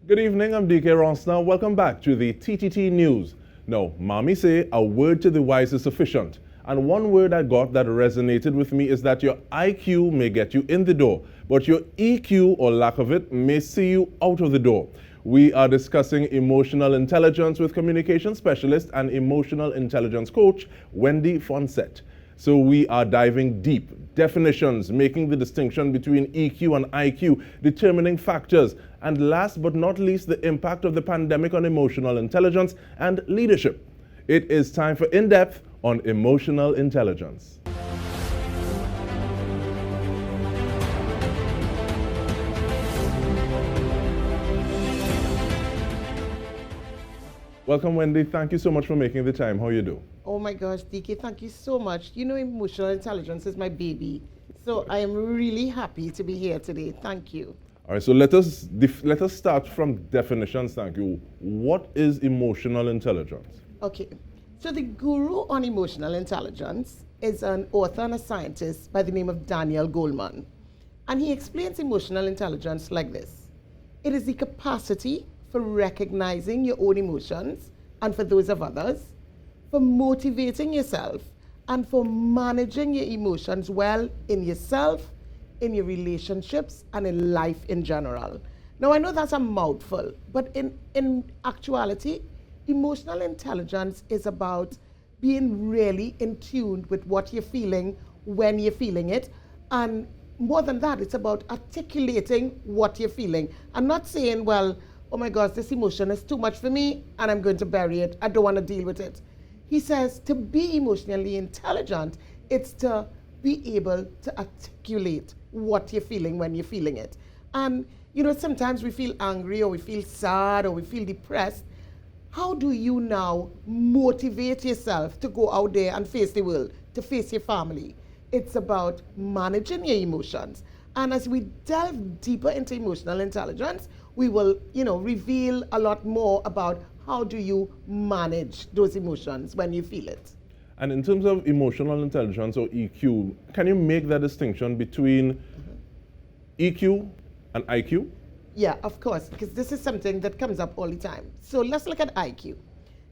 Good evening, I'm DK Ronsner. Welcome back to the TTT News. Now, mommy say a word to the wise is sufficient. And one word I got that resonated with me is that your IQ may get you in the door, but your EQ or lack of it may see you out of the door. We are discussing emotional intelligence with communication specialist and emotional intelligence coach, Wendy Fonset. So we are diving deep, definitions, making the distinction between EQ and IQ, determining factors, and last but not least, the impact of the pandemic on emotional intelligence and leadership. It is time for In-Depth on Emotional Intelligence. Welcome, Wendy. Thank you so much for making the time. How you do? Oh my gosh, DK, thank you so much. You know, emotional intelligence is my baby. So I am really happy to be here today. Thank you. All right, so let us start from definitions. Thank you. What is emotional intelligence? Okay, so the guru on emotional intelligence is an author and a scientist by the name of Daniel Goleman. And he explains emotional intelligence like this. It is the capacity for recognizing your own emotions and for those of others, for motivating yourself, and for managing your emotions well in yourself, in your relationships, and in life in general. Now, I know that's a mouthful, but in actuality, emotional intelligence is about being really in tune with what you're feeling when you're feeling it. And more than that, it's about articulating what you're feeling. I'm not saying, well, oh my gosh, this emotion is too much for me and I'm going to bury it. I don't want to deal with it. He says to be emotionally intelligent, it's to be able to articulate what you're feeling when you're feeling it. And, you know, sometimes we feel angry or we feel sad or we feel depressed. How do you now motivate yourself to go out there and face the world, to face your family? It's about managing your emotions. And as we delve deeper into emotional intelligence, we will, reveal a lot more about how do you manage those emotions when you feel it. And in terms of emotional intelligence or EQ, can you make that distinction between EQ and IQ? Yeah, of course, because this is something that comes up all the time. So let's look at IQ.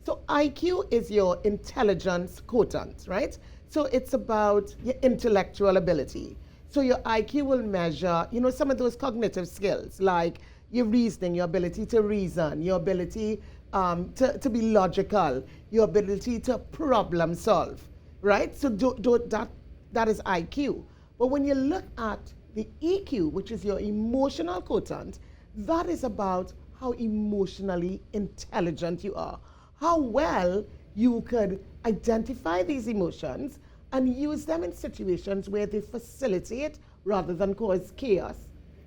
So IQ is your intelligence quotient, right? So it's about your intellectual ability. So your IQ will measure, some of those cognitive skills like your reasoning, your ability to reason, your ability to be logical, your ability to problem solve, right? So that is IQ. But when you look at the EQ, which is your emotional quotient, that is about how emotionally intelligent you are, how well you could identify these emotions and use them in situations where they facilitate rather than cause chaos.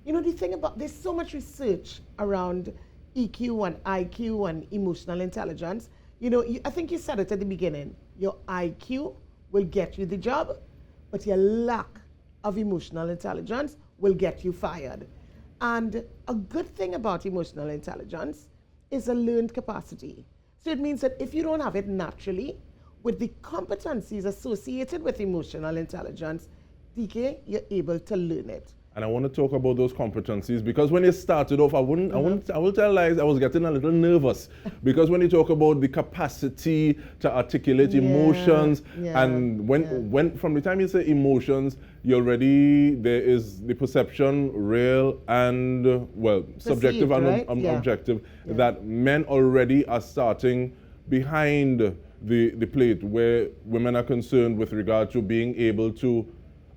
You know, the thing about, there's so much research around EQ and IQ and emotional intelligence. I think you said it at the beginning. Your IQ will get you the job, but your lack of emotional intelligence will get you fired. And a good thing about emotional intelligence is a learned capacity. So it means that if you don't have it naturally, with the competencies associated with emotional intelligence, DK, you're able to learn it. And I want to talk about those competencies because when you started off, I will tell lies, I was getting a little nervous because when you talk about the capacity to articulate emotions, and when from the time you say emotions, there is the perception, real and subjective and objective, that men already are starting behind the plate where women are concerned with regard to being able to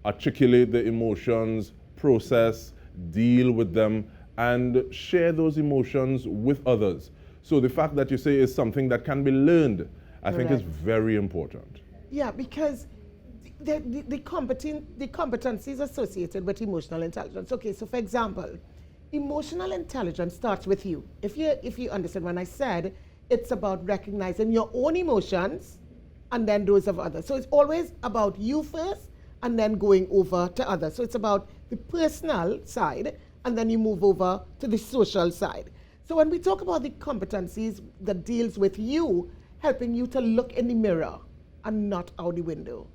articulate the emotions, process, deal with them, and share those emotions with others. So the fact that you say is something that can be learned, I think is very important. Yeah, because the competencies associated with emotional intelligence. Okay, so for example, emotional intelligence starts with you. If you understand when I said it's about recognizing your own emotions and then those of others. So it's always about you first and then going over to others. So it's about the personal side and then you move over to the social side. So when we talk about the competencies that deals with you, helping you to look in the mirror and not out the window.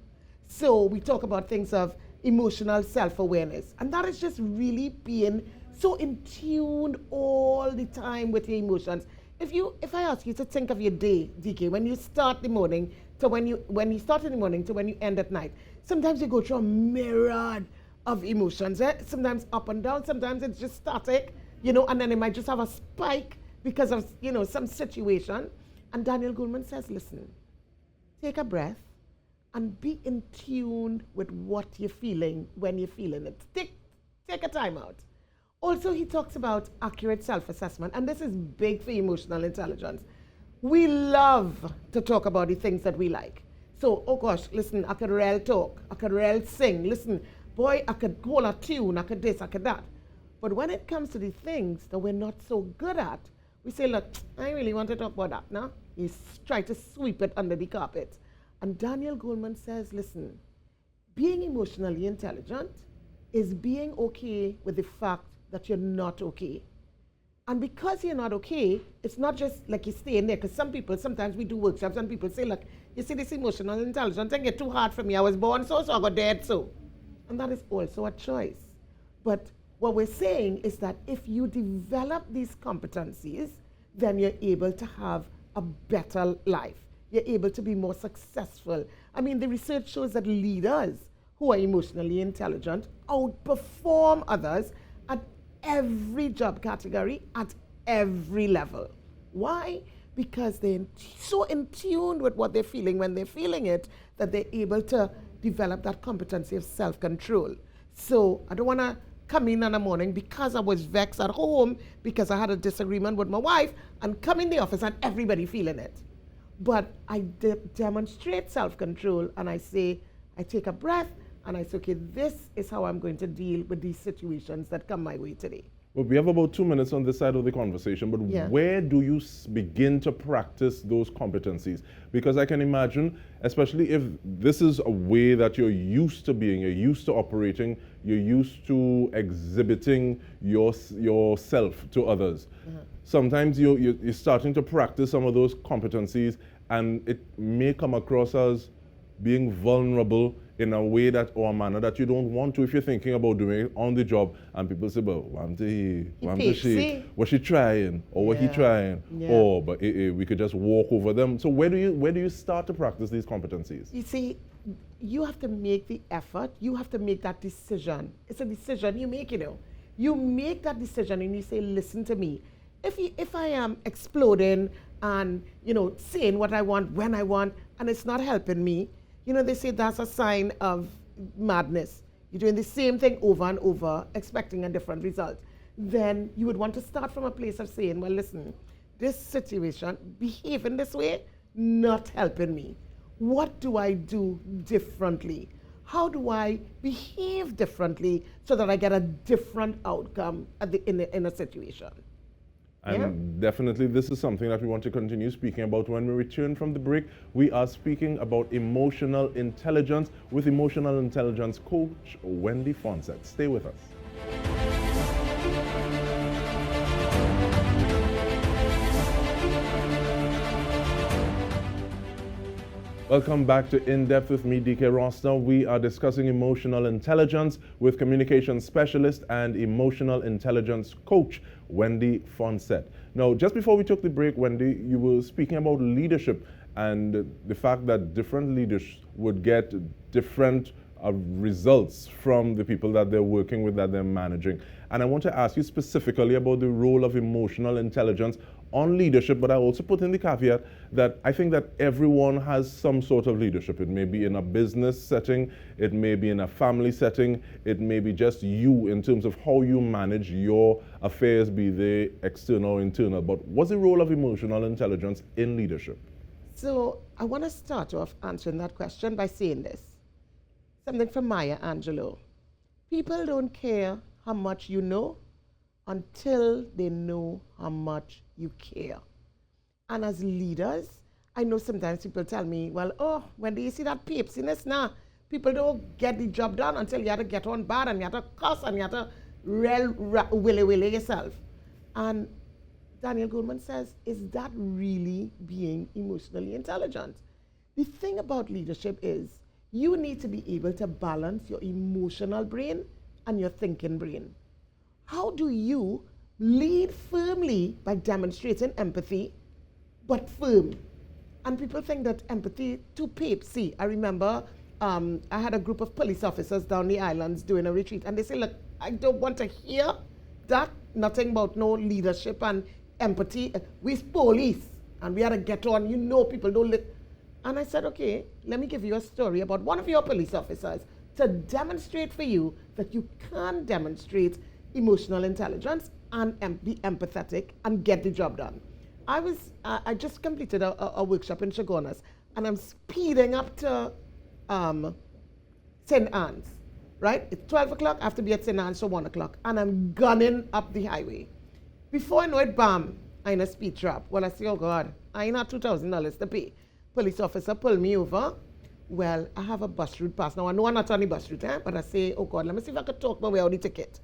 So we talk about things of emotional self-awareness, and that is just really being so in tune all the time with your emotions. If I ask you to think of your day, DK, when you start the morning to when you start in the morning to when you end at night, sometimes you go through a myriad of emotions. Sometimes up and down, sometimes it's just static, and then it might just have a spike because of some situation. And Daniel Goleman says, listen, take a breath and be in tune with what you're feeling when you're feeling it. Take a time out. Also, he talks about accurate self-assessment, and this is big for emotional intelligence. We love to talk about the things that we like. So, oh gosh, listen, I could real talk, I could real sing, listen, boy, I could hold a tune, I could this, I could that. But when it comes to the things that we're not so good at, we say, look, I really want to talk about that now. You try to sweep it under the carpet. And Daniel Goleman says, listen, being emotionally intelligent is being okay with the fact that you're not okay. And because you're not okay, it's not just like you stay in there, because sometimes we do workshops and people say, look, you see this emotional intelligence thing, it's too hard for me. I was born so I got dead so. And that is also a choice. But what we're saying is that if you develop these competencies, then you're able to have a better life. You're able to be more successful. I mean, the research shows that leaders who are emotionally intelligent outperform others at every job category, at every level. Why? Because they're so in tune with what they're feeling when they're feeling it that they're able to develop that competency of self-control. So I don't want to come in the morning because I was vexed at home because I had a disagreement with my wife and come in the office and everybody feeling it. But I demonstrate self-control and I say, I take a breath and I say, okay, this is how I'm going to deal with these situations that come my way today. Well, we have about 2 minutes on this side of the conversation, but where do you begin to practice those competencies? Because I can imagine, especially if this is a way that you're used to being, you're used to operating, you're used to exhibiting yourself to others. Sometimes you're starting to practice some of those competencies and it may come across as being vulnerable in a way that or a manner that you don't want to if you're thinking about doing it on the job and people say, well, was she trying or was he trying or but we could just walk over them. So where do you start to practice these competencies? You see, you have to make the effort, you have to make that decision. It's a decision you make, You make that decision and you say, listen to me. If I am exploding and saying what I want when I want and it's not helping me, they say that's a sign of madness. You're doing the same thing over and over, expecting a different result. Then you would want to start from a place of saying, well, listen, this situation, behaving this way, not helping me. What do I do differently? How do I behave differently so that I get a different outcome in a situation? And definitely this is something that we want to continue speaking about. When we return from the break, we are speaking about emotional intelligence with emotional intelligence coach Wendy Fonsett. Stay with us. Welcome back to In Depth with me, DK Rossner. We are discussing emotional intelligence with communication specialist and emotional intelligence coach, Wendy Fonsett. Now, just before we took the break, Wendy, you were speaking about leadership and the fact that different leaders would get different results from the people that they're working with, that they're managing. And I want to ask you specifically about the role of emotional intelligence on leadership, but I also put in the caveat that I think that everyone has some sort of leadership. It may be in a business setting, it may be in a family setting, it may be just you in terms of how you manage your affairs, be they external or internal. But what's the role of emotional intelligence in leadership? So I want to start off answering that question by saying this. Something from Maya Angelou. People don't care how much you know until they know how much you care. And as leaders, I know sometimes people tell me, well, oh, when do you see that papesiness now? People don't get the job done until you have to get on bad and you have to cuss and you have to willy yourself. And Daniel Goleman says, is that really being emotionally intelligent? The thing about leadership is you need to be able to balance your emotional brain and your thinking brain. How do you Lead firmly by demonstrating empathy, but firm. And people think that empathy too pape. See, I remember I had a group of police officers down the islands doing a retreat, and they say, look, I don't want to hear that, nothing about no leadership and empathy. We're police, and we had to get on, people don't live. And I said, okay, let me give you a story about one of your police officers to demonstrate for you that you can demonstrate emotional intelligence and be empathetic and get the job done. I just completed a workshop in Chaguanas, and I'm speeding up to St. Anne's, right? It's 12 o'clock, I have to be at St. Anne's for 1 o'clock, and I'm gunning up the highway. Before I know it, bam, I in a speed trap. Well, I say, oh God, I ain't had $2,000 to pay. Police officer pulled me over. Well, I have a bus route pass. Now, I know I'm not on the bus route, but I say, oh God, let me see if I could talk my way out of the ticket.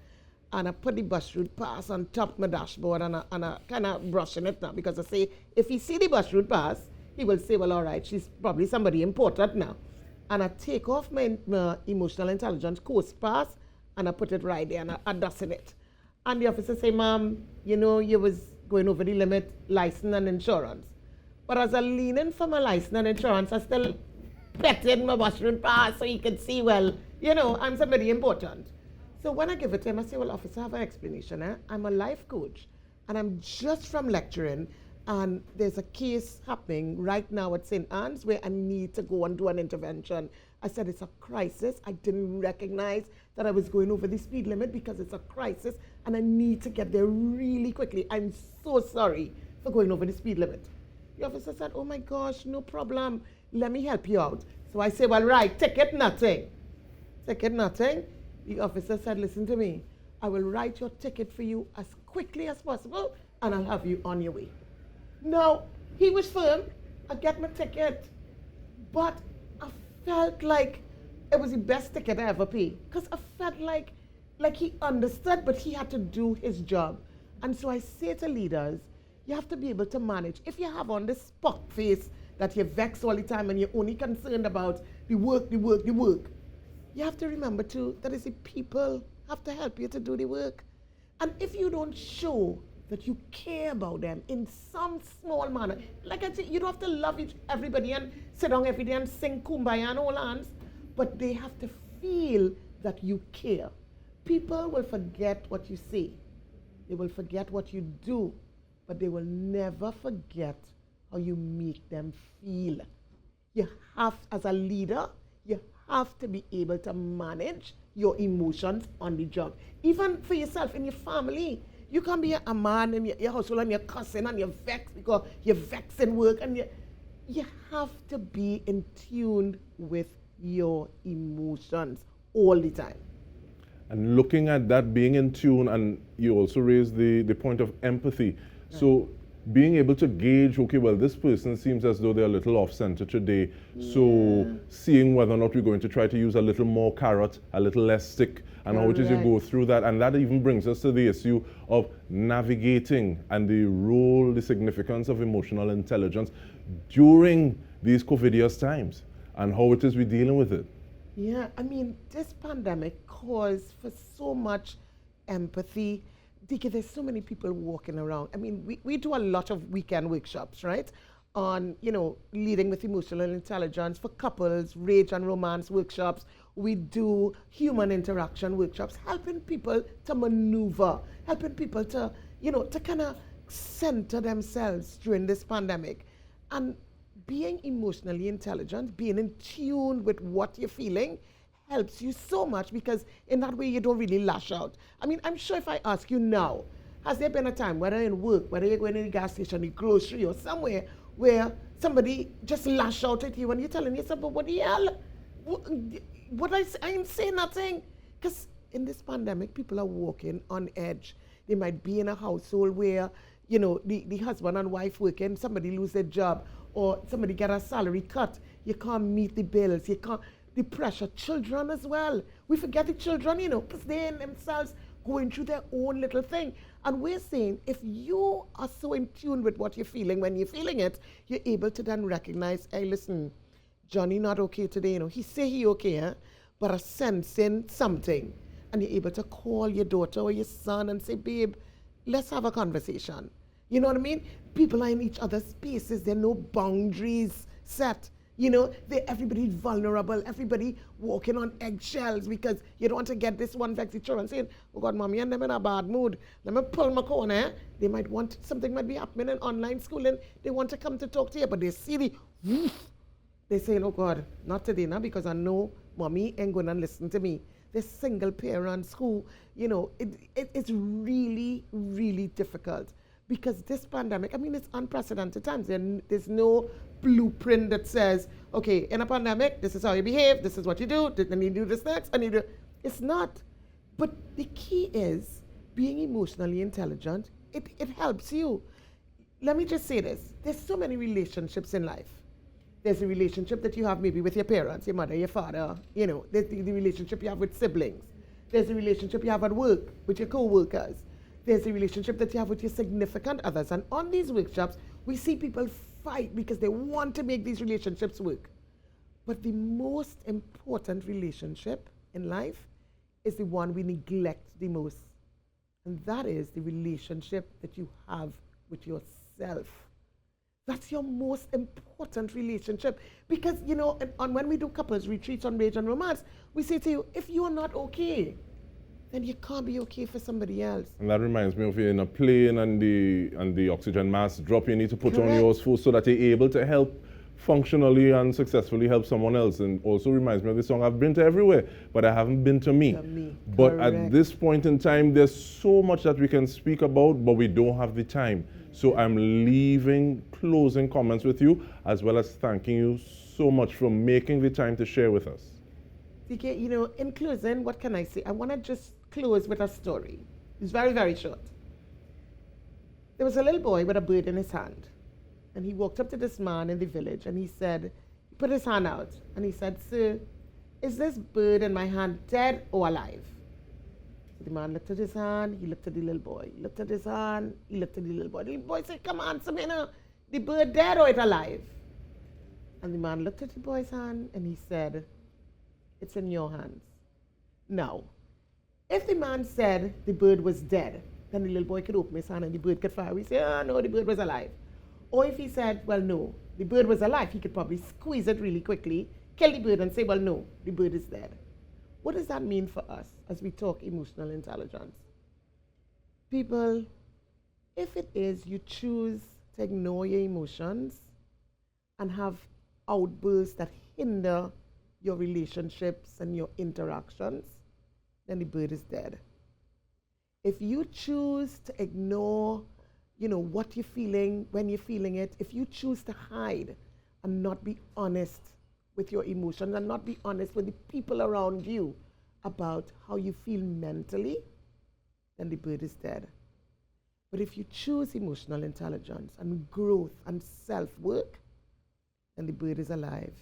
And I put the bus route pass on top of my dashboard, and I kind of brushing it now, because I say, if he see the bus route pass, he will say, well, all right, she's probably somebody important now. And I take off my emotional intelligence course pass, and I put it right there, and I dusting it. And the officer say, ma'am, you was going over the limit, license and insurance. But as I lean in for my license and insurance, I still petting my bus route pass so he can see, well, I'm somebody important. So when I give it to him, I say, well, officer, I have an explanation. I'm a life coach, and I'm just from lecturing, and there's a case happening right now at St. Anne's where I need to go and do an intervention. I said, it's a crisis. I didn't recognize that I was going over the speed limit because it's a crisis, and I need to get there really quickly. I'm so sorry for going over the speed limit. The officer said, oh my gosh, no problem. Let me help you out. So I say, well, right, ticket nothing. Ticket nothing. The officer said, listen to me. I will write your ticket for you as quickly as possible, and I'll have you on your way. Now, he was firm. I get my ticket. But I felt like it was the best ticket I ever paid, because I felt like he understood, but he had to do his job. And so I say to leaders, you have to be able to manage. If you have on this spock face that you're vexed all the time and you're only concerned about the work, you have to remember too that the people have to help you to do the work. And if you don't show that you care about them in some small manner, like I said, you don't have to love everybody and sit down every day and sing Kumbaya and all hands, but they have to feel that you care. People will forget what you say. They will forget what you do, but they will never forget how you make them feel. You have, as a leader, you have to be able to manage your emotions on the job. Even for yourself, in your family. You can be a man in your household and you're cussing and you're vexed because you're vexed in work, and you have to be in tune with your emotions all the time. And looking at that, being in tune, and you also raised the point of empathy. Right. So being able to gauge, okay, well, this person seems as though they're a little off-center today. Yeah. So seeing whether or not we're going to try to use a little more carrot, a little less stick, and how it is you go through that. And that even brings us to the issue of navigating and the role, the significance of emotional intelligence during these COVIDious times, and how it is we're dealing with it. Yeah, I mean, this pandemic caused for so much empathy. Dickie, there's so many people walking around. I mean, we do a lot of weekend workshops, right? On, leading with emotional intelligence for couples, rage and romance workshops. We do human interaction workshops, helping people to maneuver, helping people to, to kind of center themselves during this pandemic. And being emotionally intelligent, being in tune with what you're feeling, helps you so much, because in that way you don't really lash out. I mean, I'm sure if I ask you now, has there been a time, whether in work, whether you're going to the gas station, the grocery, or somewhere, where somebody just lash out at you and you're telling yourself, but what the hell? I ain't saying nothing. Because in this pandemic, people are walking on edge. They might be in a household where, the husband and wife working, somebody lose their job, or somebody get a salary cut. You can't meet the bills. You can't. The pressure, children as well. We forget the children, because they're in themselves going through their own little thing. And we're saying, if you are so in tune with what you're feeling when you're feeling it, you're able to then recognize, hey, listen, Johnny not okay today, he say he okay, but I'm sensing something. And you're able to call your daughter or your son and say, babe, let's have a conversation. You know what I mean? People are in each other's spaces. There are no boundaries set. You know, everybody's vulnerable. Everybody walking on eggshells because you don't want to get this one vexed children saying, oh God, mommy, and them in a bad mood. Let me pull my corner. They might want, something might be happening in online schooling. They want to come to talk to you, but they see the woof. They're saying, oh God, not today now because I know mommy ain't going to listen to me. There's single parents who, you know, it's really, really difficult because this pandemic, I mean, it's unprecedented times. There's no blueprint that says, okay, in a pandemic, this is how you behave, this is what you do, then you do this next, and you do. It's not. But the key is being emotionally intelligent. It helps you. Let me just say this. There's so many relationships in life. There's a relationship that you have maybe with your parents, your mother, your father, you know, there's the relationship you have with siblings. There's a relationship you have at work with your co-workers. There's a relationship that you have with your significant others. And on these workshops, we see people fight because they want to make these relationships work. But the most important relationship in life is the one we neglect the most. And that is the relationship that you have with yourself. That's your most important relationship. Because, you know, when we do couples retreats on rage and romance, we say to you, if you are not okay, then you can't be okay for somebody else. And that reminds me of you're in a plane and the oxygen mask drop, you need to put Correct. on yours first so that you're able to help functionally and successfully help someone else. And also reminds me of the song, I've been to everywhere, but I haven't been to me. But Correct. at this point in time, there's so much that we can speak about, but we don't have the time. So I'm leaving closing comments with you, as well as thanking you so much for making the time to share with us. CK, you know, in closing, what can I say? I want to just close with a story. It's very, very short. There was a little boy with a bird in his hand. And he walked up to this man in the village and he said, he put his hand out and he said, sir, is this bird in my hand dead or alive? So the man looked at his hand, he looked at the little boy. He looked at his hand, he looked at the little boy. The little boy said, come on, Samina, the bird dead or it alive? And the man looked at the boy's hand and he said, it's in your hands. Now, if the man said the bird was dead, then the little boy could open his hand and the bird could fire. We say, oh no, the bird was alive. Or if he said, well, no, the bird was alive, he could probably squeeze it really quickly, kill the bird and say, well, no, the bird is dead. What does that mean for us as we talk emotional intelligence? People, if it is you choose to ignore your emotions and have outbursts that hinder your relationships and your interactions, then the bird is dead. If you choose to ignore, you know, what you're feeling, when you're feeling it, if you choose to hide and not be honest with your emotions and not be honest with the people around you about how you feel mentally, then the bird is dead. But if you choose emotional intelligence and growth and self-work, then the bird is alive.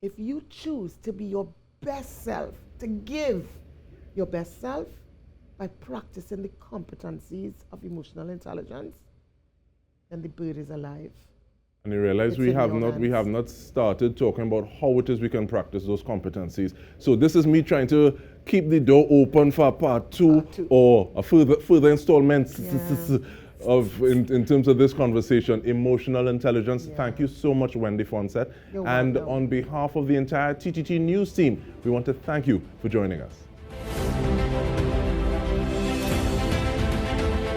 If you choose to be your best self, to give your best self by practicing the competencies of emotional intelligence, then the bird is alive. And you realize It's we in have your not started talking about how it is we can practice those competencies. So this is me trying to keep the door open for part two. Or a further installment in terms of this conversation, emotional intelligence. Yeah. Thank you so much, Wendy Fonset. You're and welcome. on behalf of the entire TTT News team, we want to thank you for joining us.